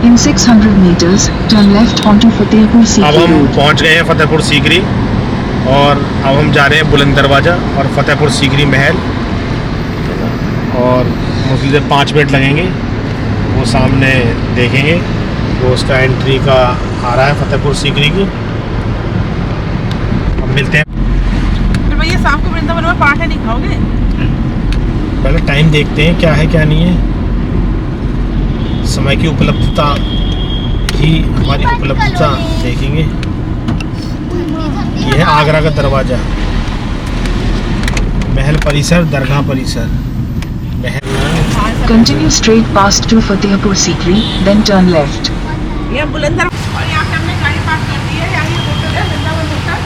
In 600 meters, turn left onto Fatehpur अब Sikri हम Road. पहुंच गए हैं फतेहपुर सीकरी और अब हम जा रहे हैं बुलंद दरवाज़ा और फतेहपुर सीकरी महल और मुश्किल से 5 मिनट लगेंगे, वो सामने देखेंगे। वो उसका एंट्री का आ रहा है फतेहपुर सीकरी की। अब मिलते हैं। फिर भैया शाम को वृंदावन में पराठे नहीं खाओगे? पहले टाइम देखते हैं क्या है क्या नहीं है। समय की उपलब्धता ही हमारी उपलब्धता देखेंगे। यह है आगरा का दरवाज़ा, महल परिसर, दरगाह परिसर, महल। Continue straight past to Fatehpur Sikri, then turn left. ये बुलंदर और यहाँ पे हमने गाड़ी पार्क कर दी है। यहाँ ये होटल है वृंदावन होटल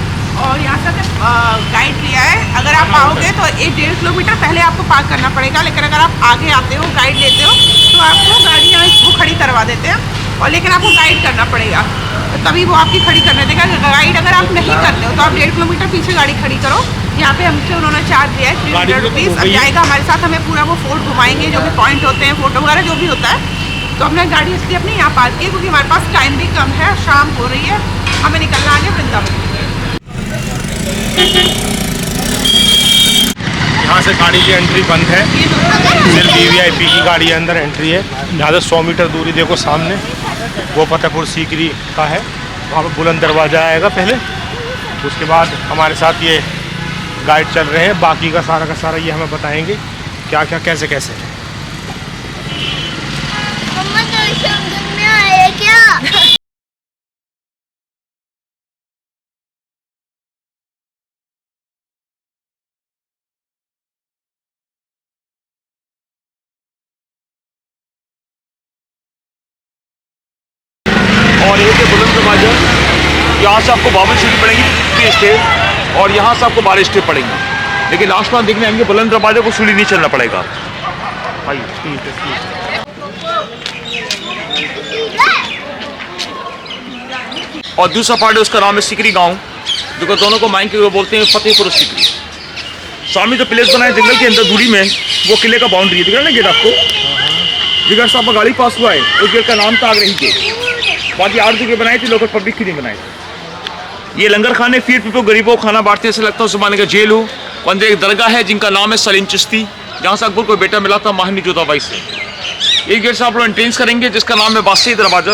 और यहाँ से गाइड लिया है। अगर आप आओगे तो 1-1.5 किलोमीटर पहले आपको पार्क करना पड़ेगा, लेकिन अगर आप आगे आते हो गाइड लेते हो तो आपको गाड़ी यहाँ वो खड़ी करवा देते हैं और लेकिन आपको गाइड करना पड़ेगा तभी वो आपकी खड़ी करने देगा। गाइड अगर आप नहीं करते हो तो आप 1.5 किलोमीटर पीछे गाड़ी खड़ी करो। यहाँ पे हमसे उन्होंने चार्ज दिया है 300 रुपीज़। अब जाएगा हमारे साथ, हमें पूरा वो फोर्ट घुमाएंगे, जो भी पॉइंट होते हैं, फोटो वगैरह जो भी होता है। तो हमने गाड़ी इसलिए अपनी यहाँ पार्क की क्योंकि हमारे पास टाइम भी कम है, शाम हो रही है, हमें निकलना आगे वृंदावन। यहाँ से गाड़ी की एंट्री बंद है, सिर्फ वीवीआईपी की गाड़ी अंदर एंट्री है। यहाँ से 100 मीटर दूरी देखो सामने वो फतेहपुर सीकरी का है, वहाँ पर बुलंद दरवाज़ा आएगा पहले। उसके बाद हमारे साथ ये गाइड चल रहे हैं, बाकी का सारा ये हमें बताएंगे क्या क्या कैसे कैसे है। मम्मा दर्शन में आए क्या? और एक है बुलंद दरवाजा, यहाँ से आपको 52 सीढ़ी पड़ेगी 3 स्टेप और यहाँ से आपको 12 स्टेप पड़ेंगे, लेकिन लास्ट में देखने आएंगे बुलंद दरवाजे को सीढ़ी नहीं चलना पड़ेगा। और दूसरा पार्ट है उसका नाम है सीकरी गांव, जो दोनों को मायके वो बोलते हैं फतेहपुर सीकरी। सामने जो प्लेस बना है जंगल के अंदर दूरी में, वो किले का बाउंड्री है, दिख रहा है ना गेट आपको। जिगर साहब गाड़ी पास हुआ है, उस गेट का नाम था आगरा ही गेट। बाकी 8 जगह बनाई थी, लोकल पब्लिक की नहीं बनाई थी। ये लंगर खाने फीड पीपल गरीबों को खाना बांटते, ऐसे लगता है उस जमाने का जेल हो। अंदर एक दरगाह है जिनका नाम है सलीम चिश्ती, जहाँ से अकबर को बेटा मिला था महानी जोधाबाई से। एक गेट से आप लोग एंट्रेंस करेंगे जिसका नाम है बादशाही दरवाजा,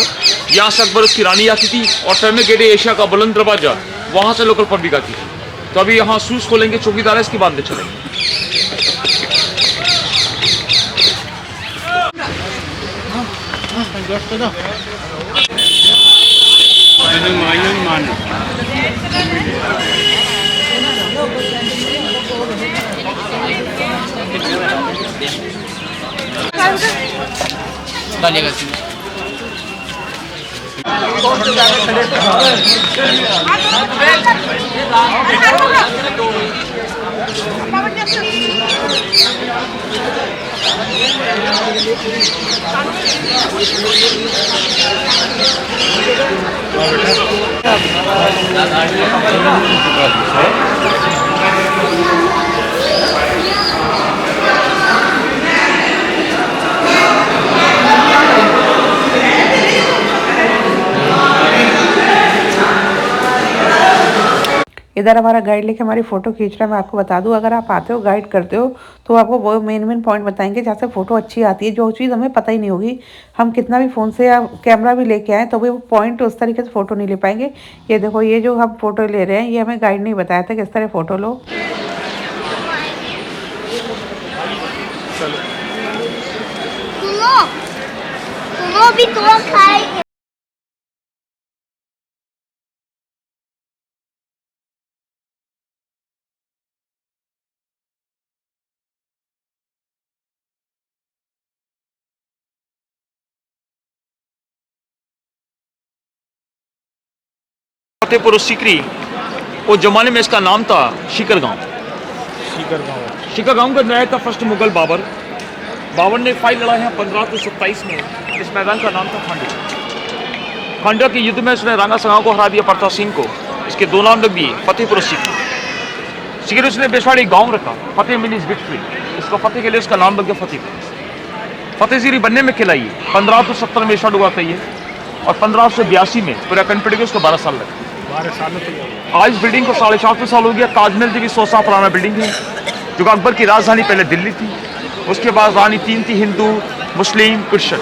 यहाँ से अकबर उसकी रानी आती थी। और टर्मिनल गेट है एशिया का बुलंद दरवाजा, वहाँ से लोकल पब्लिक आती थी। तो अभी यहाँ शूज़ खोलेंगे, चौकीदार है इसकी बांधने चलेंगे। इधर हमारा गाइड लेके हमारी फ़ोटो खींच रहा है। मैं आपको बता दूं, अगर आप आते हो गाइड करते हो तो आपको वो मेन पॉइंट बताएंगे जहाँ से फ़ोटो अच्छी आती है। जो चीज़ हमें पता ही नहीं होगी, हम कितना भी फ़ोन से या कैमरा भी लेके आए तो भी वो पॉइंट उस तरीके से फ़ोटो नहीं ले पाएंगे। ये देखो, ये जो हम फ़ोटो ले रहे हैं ये हमें गाइड नहीं बताया था किस तरह फ़ोटो लो। सुनो भी तो खाएंगे। फतेहपुर सीकरी उस जमाने में इसका नाम था शिकर गांव। शिकर गांव का बनाया था फर्स्ट मुगल बाबर ने फाइट लड़ा है 1527 में। इस मैदान का नाम था खांडा के युद्ध में उसने राणा संगाव को हरा दिया, प्रताप सिंह को। इसके 2 नाम लग दिए, फतेहपुर सीकरी। सीकरी उसने बेसवाड़ी गाँव रखा, फतेह मिली विक्ट्री। इसको फतेह के लिए उसका नाम लग गया फतेहपुर। फतेह सीकरी बनने में किला ये 1570 में स्टार्ट हुआ था ये, और 1582 में पूरा कंप्लीट किया, उसको 12 साल लगे। 12 साल में आज बिल्डिंग को 450 साल हो गया। ताजमहल जी भी 100 साल पुराना बिल्डिंग है, जो अकबर की राजधानी पहले दिल्ली थी। उसके बाद रानी 3 थी, हिंदू, मुस्लिम, क्रिश्चियन।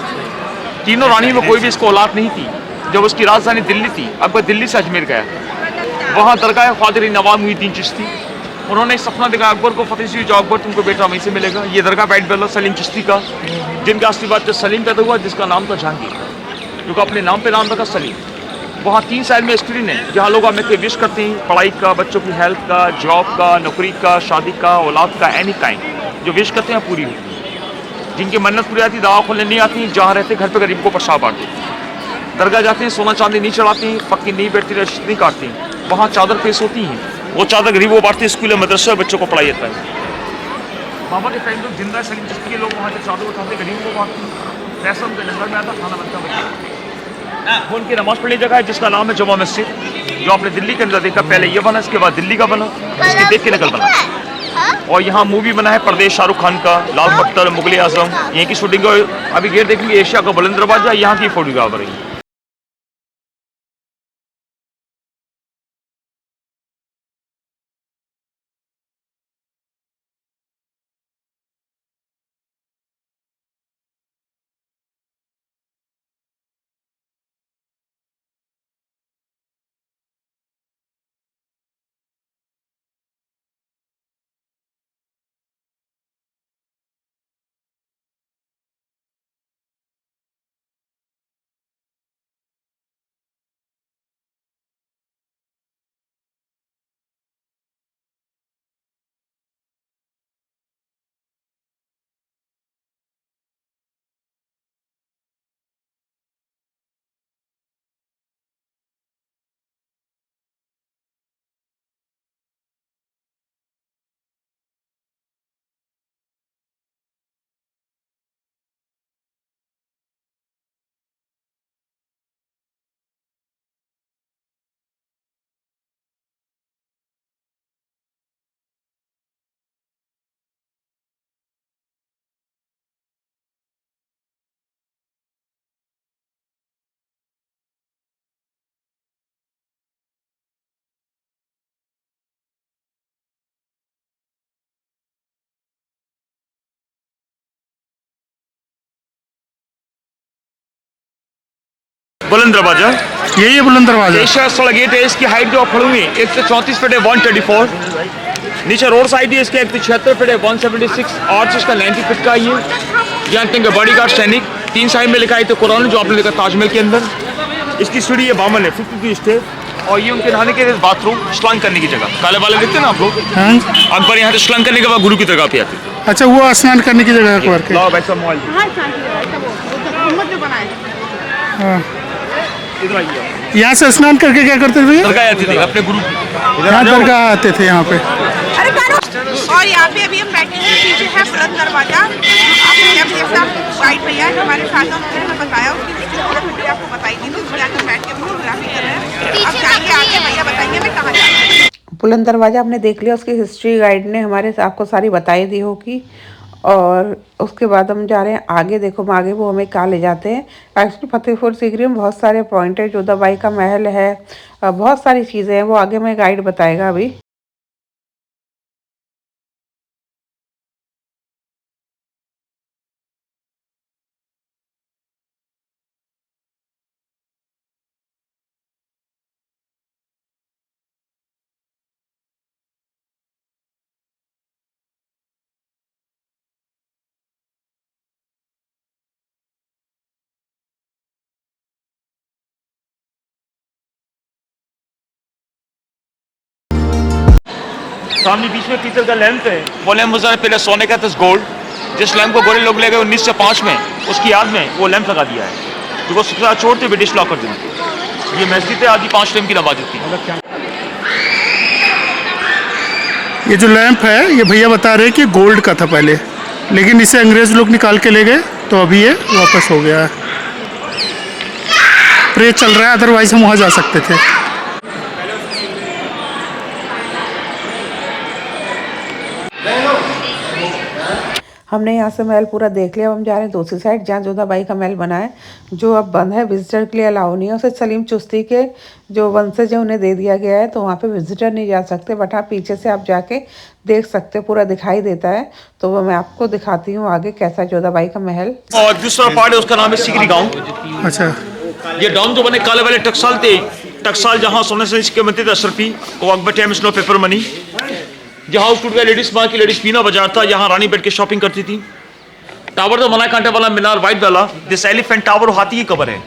तीनों रानी में कोई भी इसको औलाद नहीं थी। जब उसकी राजधानी दिल्ली थी, अकबर दिल्ली से अजमेर गया, वहाँ दरगाह ख्वाजा नवाब मुईनुद्दीन चिश्ती, उन्होंने सपना देखा अकबर को, फतेह सीकरी जो अकबर तुमको बेटा वहीं से मिलेगा। ये दरगाह बैठ बेला सलीम चिश्ती का, जिनका असली बात सलीम पैदा हुआ, जिसका नाम था जहांगीर, जो अपने नाम पे नाम रखा सलीम। वहाँ 3 साइड में स्क्रीन है, जहाँ लोग हमें विश करते हैं पढ़ाई का, बच्चों की हेल्थ का, जॉब का, नौकरी का, शादी का, औलाद का, एनी काइंड जो विश करते हैं पूरी होती है। जिनकी मन्नत पूरी आती, दवा खोलने नहीं आती, जहाँ रहते घर पे गरीब को प्रसाद बांटते, दरगाह जाते हैं, सोना चांदी नहीं चढ़ाते हैं, फकीर नहीं बैठती, रश्त नहीं काटते हैं, वहाँ चादर पेश होती हैं, वो चादर गरीबों को बांटते, स्कूल मदरसे बच्चों को पढ़ाई जाता है। बाबा के टाइम तो जिंदा सलीम चिश्ती के लोग वहाँ से चादर उठाते, गरीबों को बांटते, पैसा उनके लंगर में आता, खाना बनता बच्चा। वो उनकी नमाज पढ़ने जगह है, जिसका नाम है जुमा मस्जिद, जो आपने दिल्ली के अंदर देखा। पहले ये बना, इसके बाद दिल्ली का बना, इसके देख के नकल बना। और यहाँ मूवी बना है परदेश, शाहरुख खान का, लाल बख्तर, मुगल आजम, यहीं की शूटिंग। अभी गेट देखेंगे, एशिया का बुलंद दरवाजा, यहाँ की फोटोग्राफ रही है। बुलंद दरवाजा, यही है बुलंद दरवाजा। एशिया वाला गेट है, इसकी हाइट जो आप खड़े 134 फीट है, 134। नीचे रोड साइड है, इसके 176 फीट है, 176। आर्च इसका 90 फीट का ये। यहाँ देंगे बॉडी गार्ड सैनिक, 3 साइड में लिखा है तो कुरान, जो आपने देखा ताजमहल के अंदर। इसकी सीढ़ी है 52 है, 52 स्टेप। और ये उनके नहाने के बाथरूम, स्नान करने की जगह। काले वाले देखते हैं ना आप लोग, अकबर यहाँ से स्नान करने के बाद गुरु की दरगाह पे आते। अच्छा, वो स्नान करने की जगह अकबर के। वैसा माहौल यहाँ से स्नान करके क्या करते थे भैया? दरगाह आते थे अपने गुरु की। यहाँ दरगाह आते थे यहाँ पे। और यहाँ पे अभी हम बैठे हैं, पीछे है बुलंद दरवाजा। आपने जब जैसा गाइड भैया हमारे साथ, उन्होंने हमें बताया, उसकी आपको बताई थी, तो उसके आगे बैठ के फोटोग्राफी कर रहे हैं। अब जाएंगे आगे, भैया बताएंगे मैं कहाँ जा रहा हूँ। बुलंद दरवाजा हमने देख लिया, उसकी हिस्ट्री गाइड ने हमारे आपको सारी बताई दी होगी। और उसके बाद हम जा रहे हैं आगे। देखो आगे वो हमें कहाँ ले जाते हैं। एक्चुअली फतेहपुर सीकरी में बहुत सारे पॉइंट है, जोधाबाई का महल है, बहुत सारी चीज़ें हैं, वो आगे में गाइड बताएगा अभी। सामने बीच में पीतल का लैंप है, वो लैंप मुझे पहले सोने का था, गोल्ड। जिस लैंप को गोरे लोग ले गए 1905 में, उसकी याद में वो लैंप लगा दिया है, तो वो सबसे ज़्यादा चोर थे ब्रिटिश लॉ कर दी। ये मस्जिद है, आधी 5 टाइम की नमाज होती है। ये जो लैंप है, ये भैया बता रहे हैं कि गोल्ड का था पहले, लेकिन इसे अंग्रेज लोग निकाल के ले गए, तो अभी ये वापस हो गया है। प्रे चल रहा है, अदरवाइज हम वहाँ जा सकते थे। हमने यहाँ से महल पूरा देख लिया। अब हम जा रहे हैं दूसरी साइड जहाँ जोधाबाई का महल बना है, जो अब बंद है, विजिटर के लिए अलाउ नहीं है। उसे सलीम चिश्ती के जो वंशज है उन्हें दे दिया गया है, तो वहाँ पे विजिटर नहीं जा सकते। बट हाँ, पीछे से आप जाके देख सकते, पूरा दिखाई देता है। तो वो मैं आपको दिखाती हूँ आगे कैसा जोधाबाई का महल। और दूसरा पार्ट है उसका नाम है सिकरी गाँव। अच्छा, ये डाउन जो बने काले वाले टकसाल थे, टकसाल जहाँ सोने से सिक्के बनते थे अशरफी, वो Akbar time snow paper money. जहाँ हाउस टूट गया लेडीज माँ की, लेडीज पीना बाजार था, यहाँ रानी बैठ के शॉपिंग करती थी। टावर तो मना कांटे वाला मीनार वाइट वाला, दिस एलिफेंट टावर हाथी की कबर है,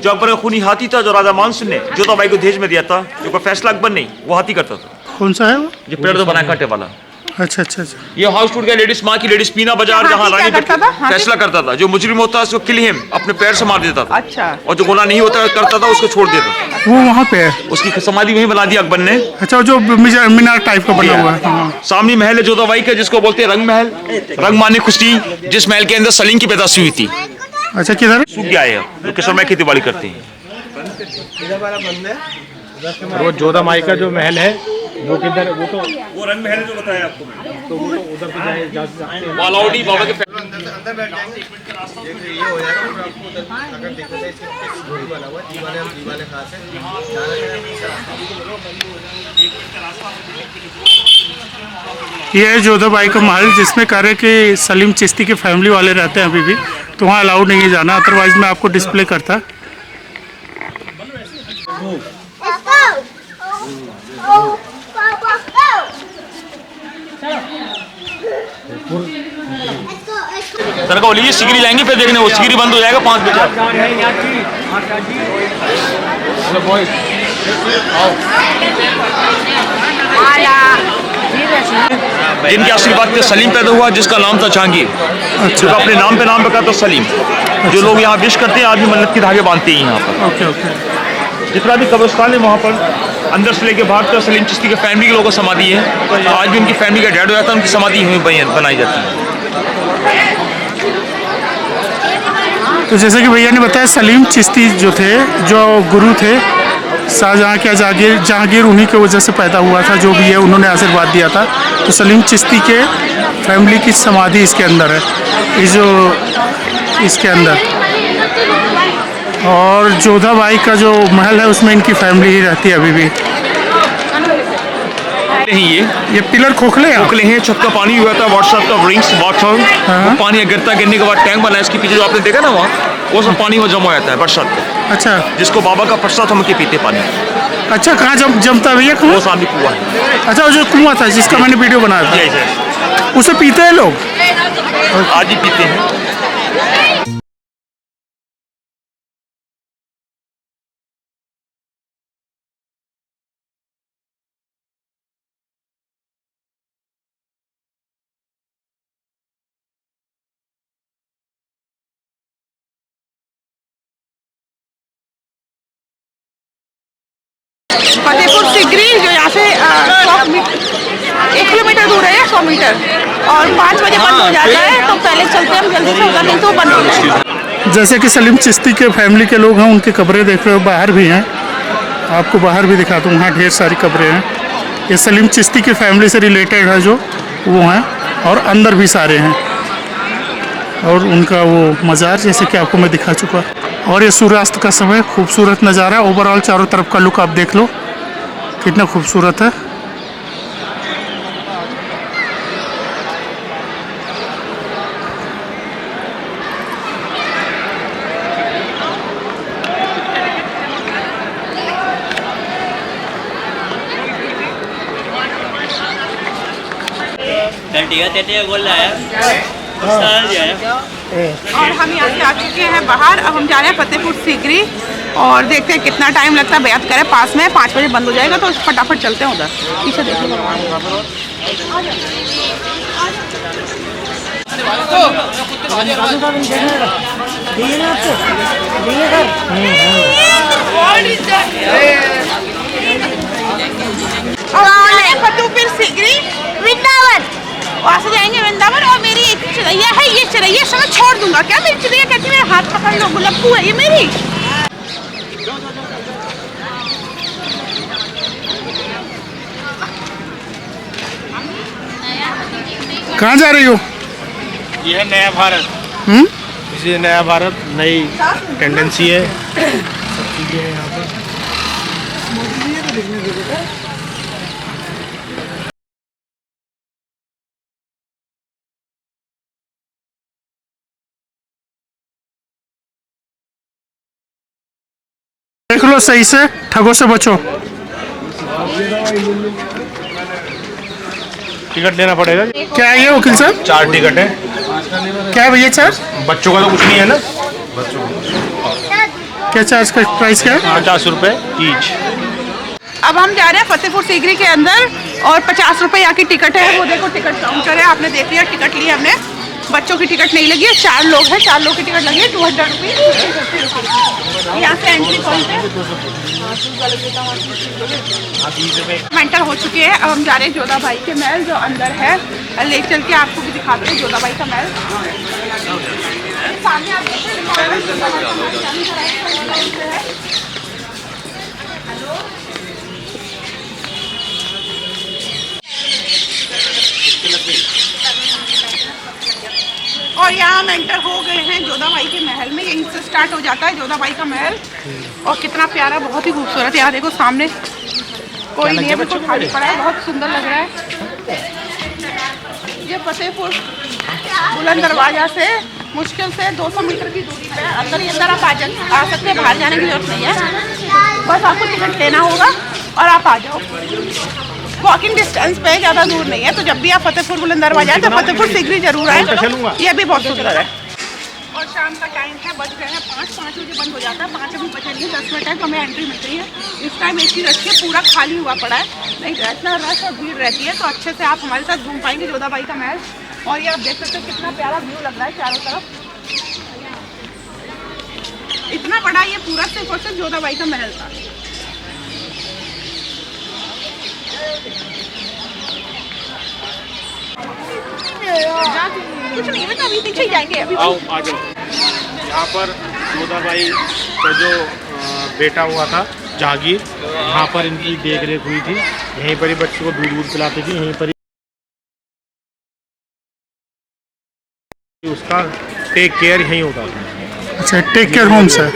जो अकबर का खूनी हाथी था, जो राजा मानसिंह ने जोधाबाई को दहेज में दिया था, जो कोई फैसला अकबर नहीं, वो हाथी करता था। कौन सा है वो? ये पेड़ तो बना कांटे वाला। अच्छा अच्छा अच्छा। ये हाउस टूट गया लेडीज माँ की, लेडीज पीना बाजार, जहाँ रानी बैठ के फैसला करता था। जो मुजरिम होता है उसको किल हिम, अपने पैर से मार देता था। अच्छा। और जो गुनाह नहीं होता करता था उसको छोड़ देता था। वो वहाँ पे है? उसकी समाधि वहीं बना दी अकबर ने। अच्छा, जो मीनार टाइप का बना हुआ है। हाँ। सामने महल है जोधाबाई का, जिसको बोलते हैं रंग महल। रंग माने खुशी, जिस महल के अंदर सलीम की पैदाइश हुई थी। अच्छा, किधर? सूख गया है, जो किशोर में खेती बाड़ी करते हैं। वो जोधाबाई का जो महल है वो किधर? वो रंग महल जो बताया आपको, तो वो तो उधर पे जा सकते हैं। बालाउडी बाबा के अंदर बैठ जाओ, ये हो जाएगा। फिर आपको उधर अगर देखो तो इसके घोड़ी बना हुआ है, दीवाने हम दीवाने कहाँ से ये है जोधाबाई का महल, जिसमें कह रहे कि सलीम चिश्ती के फैमिली वाले रहते हैं अभी भी, तो वहाँ अलाउड नहीं है जाना। अदरवाइज मैं आपको डिस्प्ले करता। सर का बोलिए सिकरी जाएंगे, फिर देखने वो सिकरी बंद हो जाएगा 5 बजे। जिनके आशीर्वाद से सलीम पैदा हुआ, जिसका नाम था जहांगीर। अच्छा, जो अपने नाम पे नाम रखा था सलीम। जो लोग यहाँ विश करते हैं, आदमी मन्नत के धागे बांधते हैं यहाँ पर। Okay okay. जितना भी कब्रिस्तान है वहाँ पर अंदर से लेके बाहर तक सलीम चिश्ती के फैमिली के लोगों को समाधि है। आज भी उनकी फैमिली का डेड हो जाता है, उनकी समाधि बनाई जाती है। तो जैसे कि भैया ने बताया, सलीम चिश्ती जो थे, जो गुरु थे शाहजहाँ के, जहांगीर उन्हीं की वजह से पैदा हुआ था। जो भी है उन्होंने आशीर्वाद दिया था। तो सलीम चिश्ती के फैमिली की समाधि इसके अंदर है, इसके अंदर। और जोधाबाई का जो महल है उसमें इनकी फैमिली ही रहती है अभी भी। ये पिलर खोखले हैं। छत का पानी हुआ था, व्हाट्सएप का रिंग्स वाटर, वो पानी गिरने के बाद टैंक बना है। इसके पीछे जो आपने देखा ना वहाँ, वो सब पानी वो जमा हो जाता है बरसात में। अच्छा, जिसको बाबा का प्रसाद हम के पीते पानी। अच्छा, कहाँ जमता भैया? वो सामने कुआं है। अच्छा, वो जो कुआं था जिसका मैंने वीडियो बनाया था, उसे पीते हैं लोग? आज ही पीते हैं। फतेहपुर सीकरी जो यहाँ से 1 किलोमीटर दूर है, 100 मीटर, और 5 बजे बंद हो जाता है। तो पहले चलते हम जल्दी से उधर, नहीं तो बंद हो जाएगा। जैसे कि सलीम चिश्ती के फैमिली के लोग हैं, उनकी कब्रें देख रहे हो, बाहर भी हैं। आपको बाहर भी दिखाता हूँ, वहाँ ढेर सारी कब्रें हैं। ये सलीम चिश्ती की फैमिली से रिलेटेड है, जो वो हैं, और अंदर भी सारे हैं। और उनका वो मज़ार जैसे कि आपको मैं दिखा चुका। और ये सूर्यास्त का समय, खूबसूरत नज़ारा। ओवरऑल चारों तरफ का लुक आप देख लो, कितना खूबसूरत है। और हम यहाँ से आ चुके हैं बाहर। अब हम जा रहे हैं फतेहपुर सीकरी, और देखते हैं कितना टाइम लगता है। बेहद करे पास में 5 बजे बंद हो जाएगा, तो फटाफट चलते हैं उधर। पीछे देखिए, फतेहपुर सीकरी वृंदावन, वहाँ से जाएंगे वृंदावन। और मेरी एक चिड़ैया है, ये चिड़ैया से मैं छोड़ दूंगा क्या? मेरी चिड़ैया कहती है मेरे हाथ पकड़ लो, गुलप्पू है ये मेरी। कहाँ जा रही हो? ये है नया भारत। इसी नया भारत नई टेंडेंसी है, सब चीज़ें हैं यहाँ पर। देख लो सही से, ठगों से बचो। टिकट लेना पड़ेगा। क्या है ये वकील साहब? 4 टिकट है। क्या है भैया चार्ज? बच्चों का तो कुछ नहीं है ना। क्या चार्ज का प्राइस क्या है? 50 रुपये ईच। अब हम जा रहे हैं फतेहपुर सीकरी के अंदर और 50 रुपए यहाँ की टिकट है। वो देखो टिकट काउंटर है, आपने देख लिया, टिकट ली हमने। बच्चों की टिकट नहीं लगी है, 4 लोग हैं, 4 लोग की टिकट लगी है 200 रुपये। यहाँ से एंट्री पॉइंट है। मेंटर हो चुके हैं। अब हम जा रहे हैं जोधा भाई के महल जो अंदर है, ले चल के आपको भी दिखाते हैं जोधा भाई का महल। सामने आप देख और यहाँ हम एंटर हो गए हैं जोधा भाई के महल में। यहीं से स्टार्ट हो जाता है जोधा भाई का महल। और कितना प्यारा, बहुत ही खूबसूरत है। यहाँ देखो सामने कोई नहीं है, बिल्कुल खाली पड़ा है, बहुत सुंदर लग रहा है। ये फतेहपुर बुलंद दरवाजा से मुश्किल से 200 मीटर की दूरी पे है। अंदर ही अंदर आप आ सकते हैं, बाहर जाने की जरूरत नहीं है। बस आपको टिकट लेना होगा और आप आ जाओ। वॉकिंग डिस्टेंस पे, ज़्यादा दूर नहीं है। तो जब भी आप फतेहपुर बुलंद दरवाजा तो फतेहपुर सीकरी जरूर आए, ये भी बहुत सुंदर है। और शाम का टाइम है, बज गए हैं 5 बजे बंद हो जाता है। 5 अभी बचे नहीं, 10 मिनट है तो हमें एंट्री मिल रही है। इस टाइम एक चीज़ अच्छी है, पूरा खाली हुआ पड़ा है, नहीं इतना रश और भीड़ रहती है। तो अच्छे से आप हमारे साथ घूम पाएंगे जोधा भाई का महल। और ये आप देख सकते हो कितना प्यारा व्यू लग रहा है चारों तरफ। इतना बड़ा ये पूरा सिर्फ और सिर्फ जोधा भाई का महल था। कुछ नहीं है, अभी पीछे जाएंगे। अभी आओ आ जाओ। यहाँ पर जोधा भाई का जो बेटा हुआ था जहांगीर, यहाँ पर इनकी देख रेख हुई थी। यहीं पर ही बच्चों को दूध पिलाती थी, यहीं पर ही उसका टेक केयर यहीं होता था। अच्छा, टेक केयर होम से।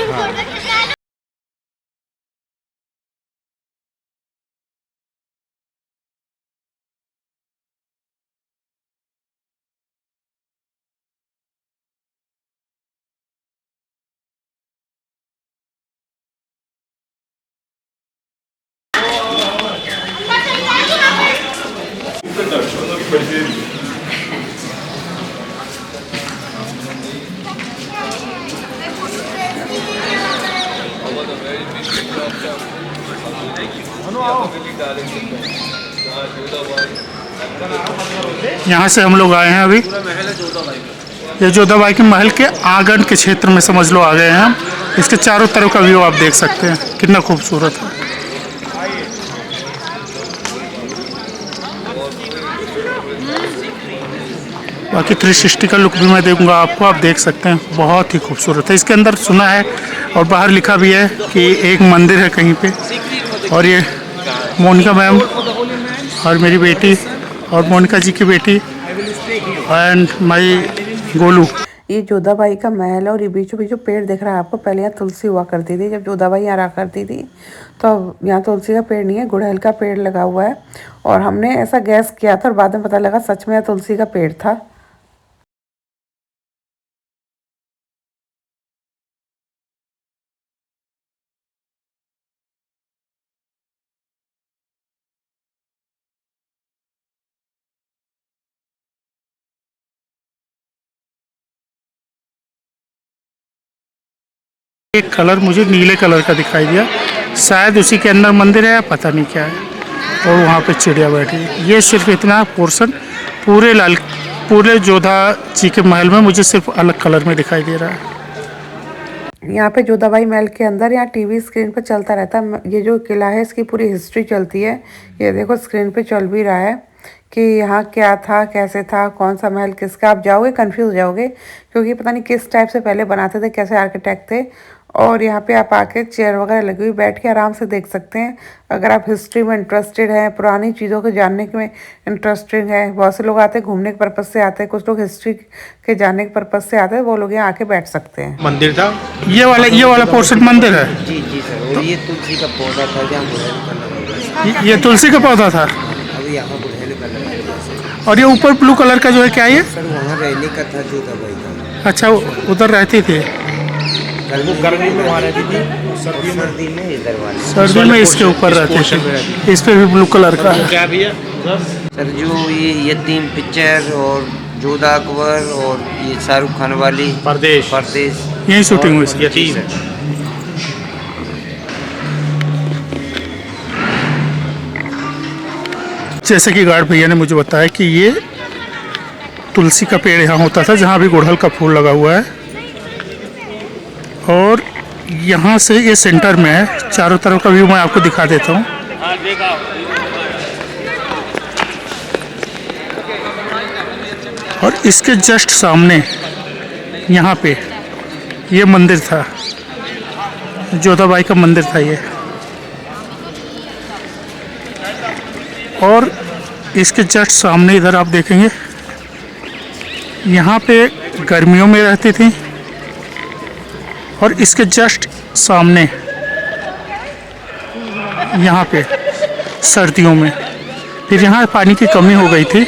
यहाँ से हम लोग आए हैं अभी। ये जोधा भाई के महल के आंगन के क्षेत्र में समझ लो आ गए हैं हम। इसके चारों तरफ का व्यू आप देख सकते हैं, कितना खूबसूरत है। बाकी 360 का लुक भी मैं दूंगा आपको, आप देख सकते हैं, बहुत ही खूबसूरत है। इसके अंदर सुना है और बाहर लिखा भी है कि एक मंदिर है कहीं पे। और ये मोनिका मैम और मेरी बेटी और मोनिका जी की बेटी एंड माई गोलू। ये जोधा बाई का महल है और ये बीचों बीचों पेड़ दिख रहा है आपको। पहले यहाँ तुलसी हुआ करती थी, जब जोधा बाई यहाँ रहा करती थी तो यहाँ तुलसी का पेड़ नहीं है, गुड़हल का पेड़ लगा हुआ है। और हमने ऐसा गैस किया था और बाद में पता लगा सच में तुलसी का पेड़ था। एक कलर मुझे नीले कलर का दिखाई दिया, शायद उसी के अंदर मंदिर है या पता नहीं क्या है। और वहाँ पे चिड़िया बैठी है। ये सिर्फ इतना पोर्शन पूरे जोधा जी के महल में मुझे सिर्फ अलग कलर में दिखाई दे रहा है। यहाँ पे जोधा बाई महल के अंदर यहाँ टीवी स्क्रीन पर चलता रहता है। ये जो किला है इसकी पूरी हिस्ट्री चलती है। ये देखो स्क्रीन पे चल भी रहा है कि यहाँ क्या था, कैसे था, कौन सा महल किसका। आप जाओगे कंफ्यूज हो जाओगे क्योंकि पता नहीं किस टाइप से पहले बनाते थे, कैसे आर्किटेक्ट थे। और यहाँ पे आप आके चेयर वगैरह लगी हुई बैठ के आराम से देख सकते हैं। अगर आप हिस्ट्री में इंटरेस्टेड हैं, पुरानी चीज़ों को जानने में इंटरेस्टेड हैं, बहुत से लोग आते हैं घूमने के पर्पज़ से आते हैं, कुछ लोग हिस्ट्री के जानने के पर्पज़ से आते हैं, वो लोग यहाँ आके बैठ सकते हैं। मंदिर था ये वाला पोर्शन मंदिर है। जी जी सर, और ये तुलसी का पौधा था जहाँ गुड़हल का लगा हुआ है। ये तुलसी का पौधा था अभी यहाँ गुड़हल का लगा हुआ है। और ये ऊपर ब्लू कलर का जो है क्या ये? सर वहाँ रहने का था जो दवाई का। अच्छा, उधर रहती थी। गर्मी में वहाँ रहती थी, सर्दी में इधर वाले। सर्दी में इसके ऊपर रहती थी। इस पे भी ब्लू कलर का है। क्या भैया सर जो ये यतीम पिक्चर और जोधा अकबर और ये शाहरुख खान वाली परदेश यही शूटिंग हुई थी। यतीम है। जैसे कि गार्ड भैया ने मुझे बताया कि ये तुलसी का पेड़ यहाँ होता था जहाँ भी गुड़हल का फूल लगा हुआ है, और यहाँ से ये सेंटर में है। चारों तरफ का व्यू मैं आपको दिखा देता हूँ। और इसके जस्ट सामने यहाँ पे ये मंदिर था, जोधाबाई का मंदिर था ये। और इसके जस्ट सामने इधर आप देखेंगे, यहाँ पे गर्मियों में रहती थी, और इसके जस्ट सामने यहाँ पे सर्दियों में। फिर यहाँ पानी की कमी हो गई थी,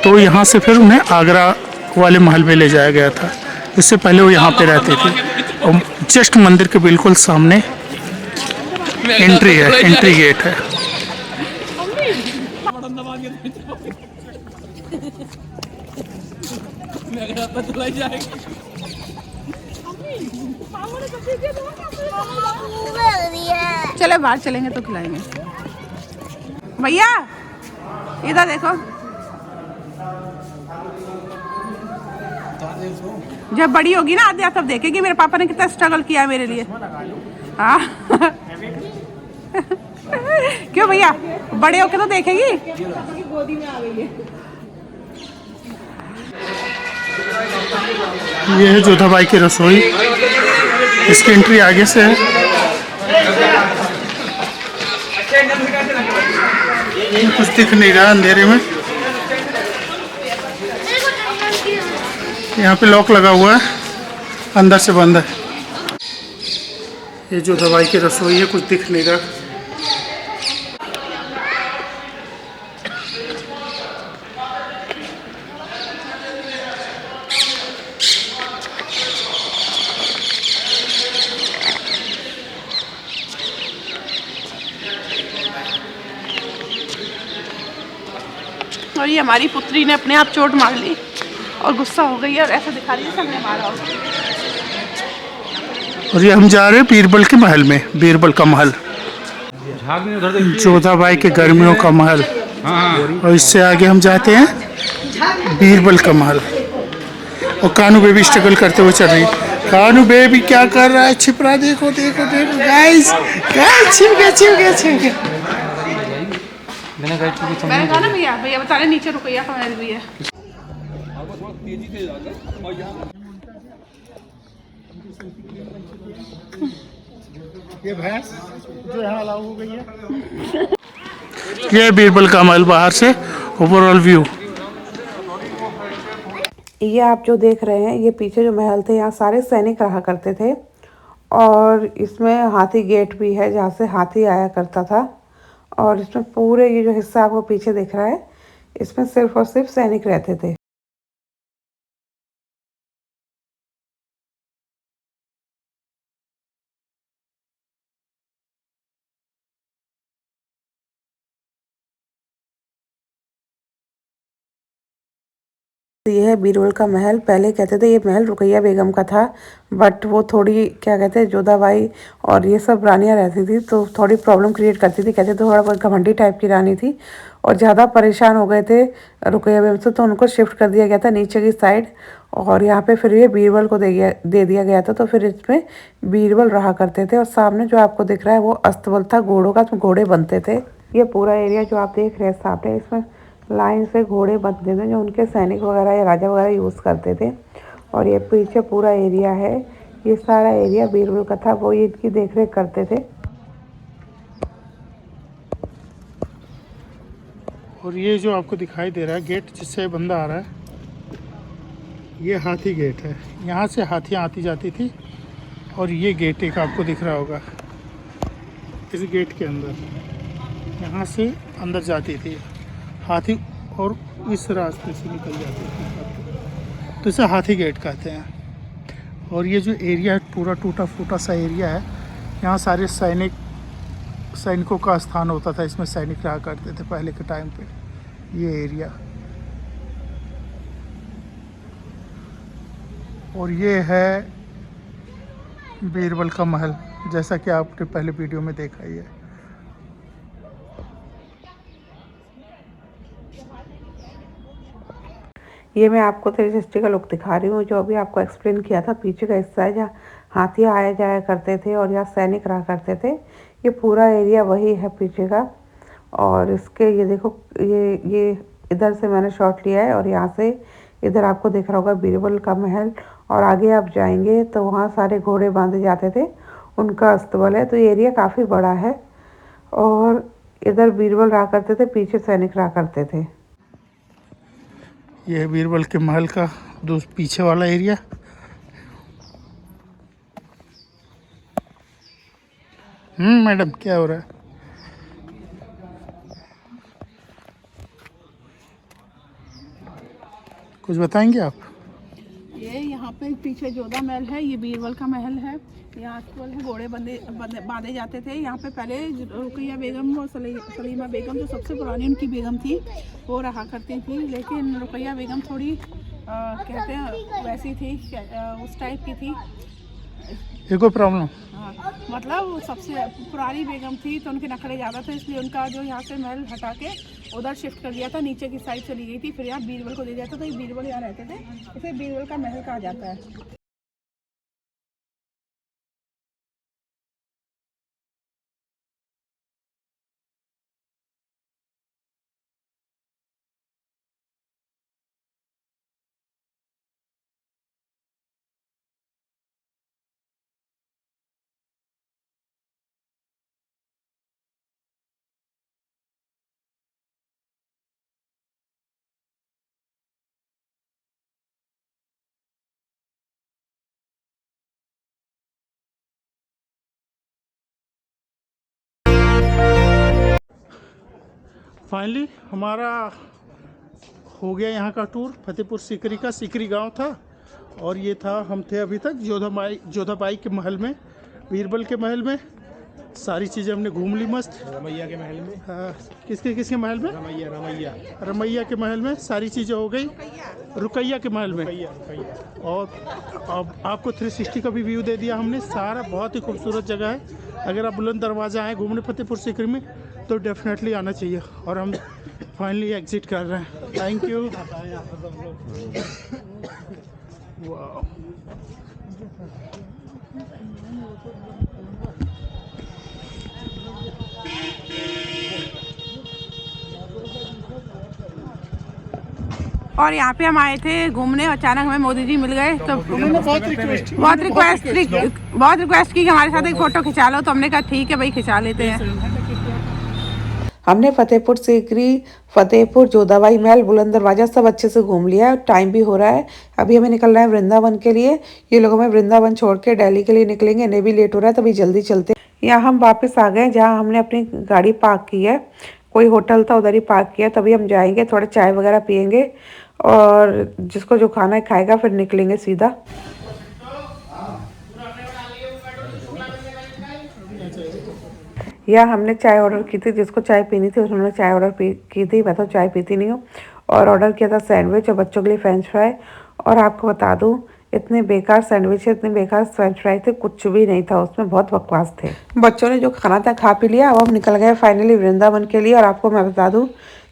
तो यहाँ से फिर उन्हें आगरा वाले महल में ले जाया गया था। इससे पहले वो यहाँ पे रहते थे। और जस्ट मंदिर के बिल्कुल सामने एंट्री है, एंट्री गेट है। चले बाहर चलेंगे तो खिलाएंगे। भैया इधर देखो, जब बड़ी होगी ना आद्या तब देखेगी मेरे पापा ने कितना स्ट्रगल किया है मेरे लिए। हाँ क्यों भैया, बड़े होके तो देखेगी। गोदी में आ गई है। ये है जोधाबाई की रसोई। इसकी एंट्री आगे से है। कुछ दिख नहीं रहा अंधेरे में। यहाँ पे लॉक लगा हुआ है, अंदर से बंद है। ये जोधाबाई की रसोई है, कुछ दिख नहीं रहा। और ये हमारी पुत्री ने अपने आप चोट मार ली और गुस्सा हो गई है और ऐसा दिखा रही है सबने मारा हो। और ये हम जा रहे हैं बीरबल के महल में। बीरबल का महल, जोधाबाई के गर्मियों का महल। और इससे आगे हम जाते हैं बीरबल का महल। और कानू बेबी स्ट्रगल करते हुए चल रही है। कानू बेबी क्या कर रहा है? छिपरा देखो देखो देखो गाइस, गाइस छिप गया छिप गया छिप गया। मैंने कहा ना भैया, भैया बता रहे नीचे रुपया कमाल भी है। ये भैंस जो यहाँ अलाउ हो गई है। ये बीरबल का महल बाहर से ओवरऑल व्यू। ये आप जो देख रहे हैं, ये पीछे जो महल थे यहाँ सारे सैनिक रहा करते थे। और इसमें हाथी गेट भी है जहाँ से हाथी आया करता था। और इसमें पूरे ये जो हिस्सा आपको पीछे दिख रहा है, इसमें सिर्फ और सिर्फ सैनिक रहते थे। ये है बीरबल का महल। पहले कहते थे ये महल रुकैया बेगम का था, बट वो थोड़ी क्या कहते हैं जोधाबाई और ये सब रानियाँ रहती थी तो थोड़ी प्रॉब्लम क्रिएट करती थी। कहते थे थोड़ा बहुत घमंडी टाइप की रानी थी और ज़्यादा परेशान हो गए थे रुकैया बेगम से, तो उनको शिफ्ट कर दिया गया था नीचे की साइड। और यहाँ पे फिर ये बीरबल को दे दिया गया था। तो फिर इसमें बीरबल रहा करते थे। और सामने जो आपको दिख रहा है वो अस्तबल था घोड़ों का, तो घोड़े बनते थे। ये पूरा एरिया जो आप देख रहे हैं सामने, इसमें लाइन से घोड़े बनते थे जो उनके सैनिक वगैरह या राजा वगैरह यूज़ करते थे। और ये पीछे पूरा एरिया है, ये सारा एरिया बीरबल का था, वो इनकी देखरेख करते थे। और ये जो आपको दिखाई दे रहा है गेट जिससे बंदा आ रहा है, ये हाथी गेट है। यहाँ से हाथियाँ आती जाती थी और ये गेट एक आपको दिख रहा होगा, इस गेट के अंदर यहाँ से अंदर जाती थी हाथी और इस रास्ते से निकल जाती थी, तो इसे हाथी गेट कहते हैं। और ये जो एरिया है पूरा टूटा फूटा सा एरिया है, यहाँ सारे सैनिकों का स्थान होता था, इसमें सैनिक रहा करते थे पहले के टाइम पे। ये एरिया और ये है बीरबल का महल, जैसा कि आपने पहले वीडियो में देखा ही है। ये मैं आपको 360 का लुक दिखा रही हूँ, जो अभी आपको एक्सप्लेन किया था। पीछे का हिस्सा है जहाँ हाथियाँ आया जाया करते थे और यहाँ सैनिक रहा करते थे। ये पूरा एरिया वही है पीछे का। और इसके ये देखो, ये इधर से मैंने शॉट लिया है और यहाँ से इधर आपको दिख रहा होगा बीरबल का महल। और आगे आप जाएंगे तो वहाँ सारे घोड़े बांधे जाते थे, उनका अस्तबल है। तो ये एरिया काफ़ी बड़ा है और इधर बीरबल रहा करते थे, पीछे सैनिक रहा करते थे। ये है बीरबल के महल का पीछे वाला एरिया। मैडम क्या हो रहा है? कुछ बताएंगे आप? ये यहाँ पे पीछे जोधा महल है, ये बीरबल का महल है। यहाँ अस्तबल है, घोड़े बांधे जाते थे। यहाँ पे पहले रुकैया बेगम और सलीमा बेगम, जो सबसे पुरानी उनकी बेगम थी, वो रहा करती थी। लेकिन रुकैया बेगम थोड़ी कहते हैं वैसी थी, उस टाइप की थी। ये कोई प्रॉब्लम? हाँ, मतलब सबसे पुरानी बेगम थी तो उनके नखरे ज़्यादा थे, इसलिए उनका जो यहाँ से महल हटा के उधर शिफ्ट कर दिया था, नीचे की साइड चली गई थी। फिर यहाँ बीरबल को दे दिया था, तो ये बीरबल यहाँ रहते थे, इसे बीरबल का महल कहा जाता है। फाइनली हमारा हो गया यहाँ का टूर। फतेहपुर सीकरी का, सीकरी गांव था और ये था, हम थे अभी तक जोधाबाई के महल में, बीरबल के महल में। सारी चीज़ें हमने घूम ली मस्त। रमैया के महल में। हाँ, किसके महल में? रमैया के महल में सारी चीज़ें हो गई। रुकैया के महल में। और अब आपको 360 का भी व्यू दे दिया हमने। सारा बहुत ही खूबसूरत जगह है। अगर आप बुलंद दरवाज़ा आए घूमने फतेहपुर सीकरी में तो डेफिनेटली आना चाहिए। और हम फाइनली एग्जिट कर रहे हैं। Thank you. वाह, और यहाँ पे हम आए थे घूमने, अचानक हमें मोदी जी मिल गए, तो उन्होंने बहुत रिक्वेस्ट की कि हमारे साथ एक फ़ोटो खिंचा लो। तो हमने कहा ठीक है भाई, खिंचा लेते हैं। हमने फतेहपुर सीकरी, फतेहपुर, जोधाबाई महल, बुलंद दरवाज़ा सब अच्छे से घूम लिया। टाइम भी हो रहा है, अभी हमें निकलना है वृंदावन के लिए। ये लोग हमें वृंदावन छोड़ के दिल्ली के लिए निकलेंगे, इन्हें भी लेट हो रहा है, तभी जल्दी चलते। यहाँ हम वापस आ गए जहाँ हमने अपनी गाड़ी पार्क की है। कोई होटल था उधर ही पार्क किया। तभी हम जाएंगे, थोड़ा चाय वगैरह पियेंगे और जिसको जो खाना है खाएगा, फिर निकलेंगे सीधा। या हमने चाय ऑर्डर की थी, जिसको चाय पीनी थी उन्होंने चाय ऑर्डर की थी। मैं तो चाय पीती नहीं हूँ। और ऑर्डर किया था सैंडविच और बच्चों के लिए फ्रेंच फ्राई। और आपको बता दूँ, इतने बेकार सैंडविच, इतने बेकार फ्रेंच फ्राई थे, कुछ भी नहीं था उसमें, बहुत बकवास थे। बच्चों ने जो खाना था खा पी लिया। अब हम निकल गए फाइनली वृंदावन के लिए। और आपको मैं बता दूँ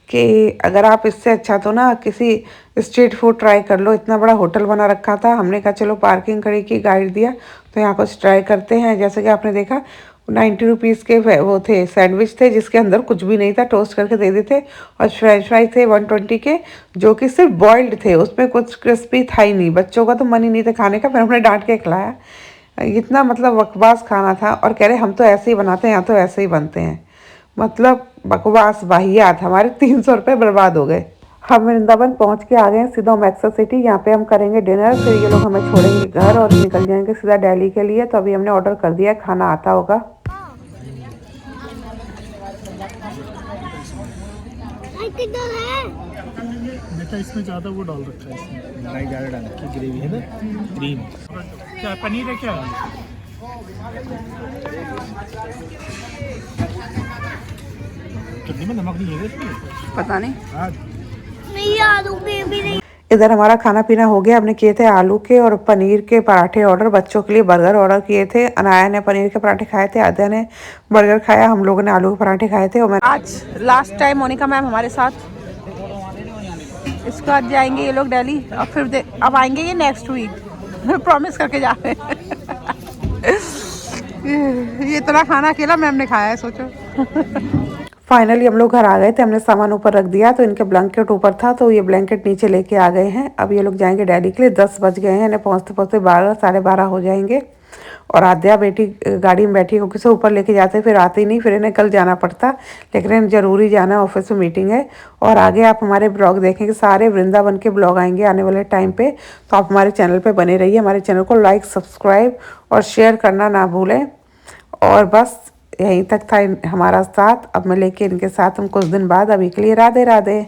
कि अगर आप इससे अच्छा तो ना किसी स्ट्रीट फूड ट्राई कर लो। इतना बड़ा होटल बना रखा था, हमने कहा चलो पार्किंग खड़ी की, गाइड दिया तो यहाँ कुछ ट्राई करते हैं। जैसे कि आपने देखा 90 रुपीज़ के वो थे, सैंडविच थे जिसके अंदर कुछ भी नहीं था, टोस्ट करके दे देते। और फ्रेंच फ्राई थे 120 के, जो कि सिर्फ बॉइल्ड थे, उसमें कुछ क्रिस्पी था ही नहीं। बच्चों का तो मन ही नहीं था खाने का, फिर हमने डांट के खिलाया। इतना मतलब बकवास खाना था और कह रहे हम तो ऐसे ही बनाते हैं, यहाँ तो ऐसे ही बनते हैं। मतलब बकवास वाहियात, हमारे 300 रुपये बर्बाद हो गए। हम वृंदावन पहुंच के आ गए हैं सीधा मैक्सा सिटी। यहाँ पे हम करेंगे डिनर, फिर ये लोग हमें छोड़ेंगे घर और निकल जाएंगे सीधा दिल्ली के लिए। तो अभी हमने ऑर्डर कर दिया है, खाना आता होगा। बेटा इसमें ज़्यादा वो डाल रखा है, इसमें मलाई ज़्यादा डाल की ग्रेवी है ना, क्रीम। क्या पनीर है क्या? चटनी में नमक नहीं है इसमें? पता नहीं। नहीं आलू बेबी नहीं। इधर हमारा खाना पीना हो गया। हमने किए थे आलू के और पनीर के पराठे ऑर्डर, बच्चों के लिए बर्गर ऑर्डर किए थे। अनाया ने पनीर के पराठे खाए थे, आद्या ने बर्गर खाया, हम लोगों ने आलू के पराठे खाए थे। और आज लास्ट टाइम मोनिका मैम हमारे साथ, इसके बाद जाएंगे ये लोग दिल्ली और फिर अब आएंगे ये नेक्स्ट वीक प्रॉमिस करके जा रहे हैं। ये इतना खाना अकेला मैम ने खाया है, सोचो। फाइनली हम लोग घर आ गए थे। हमने सामान ऊपर रख दिया तो इनके ब्लैंकेट ऊपर था, तो ये ब्लैंकेट नीचे लेके आ गए हैं। अब ये लोग जाएंगे दिल्ली के लिए। 10 बज गए हैं, इन्हें पहुँचते पहुँचते 12 साढ़े 12 हो जाएंगे। और आद्या बेटी गाड़ी में बैठी होकर से ऊपर लेके जाते, फिर आती नहीं, फिर इन्हें कल जाना पड़ता, लेकिन इन्हें ज़रूरी जाना, ऑफिस में मीटिंग है। और आगे आप हमारे ब्लॉग देखेंगे, सारे वृंदावन के ब्लॉग आएंगे आने वाले टाइम पे। तो आप हमारे चैनल पे बने रहिए। हमारे चैनल को लाइक, सब्सक्राइब और शेयर करना ना भूलें। और बस यहीं तक था हमारा साथ। अब मैं लेके इनके साथ हम कुछ दिन बाद। अभी के लिए राधे राधे।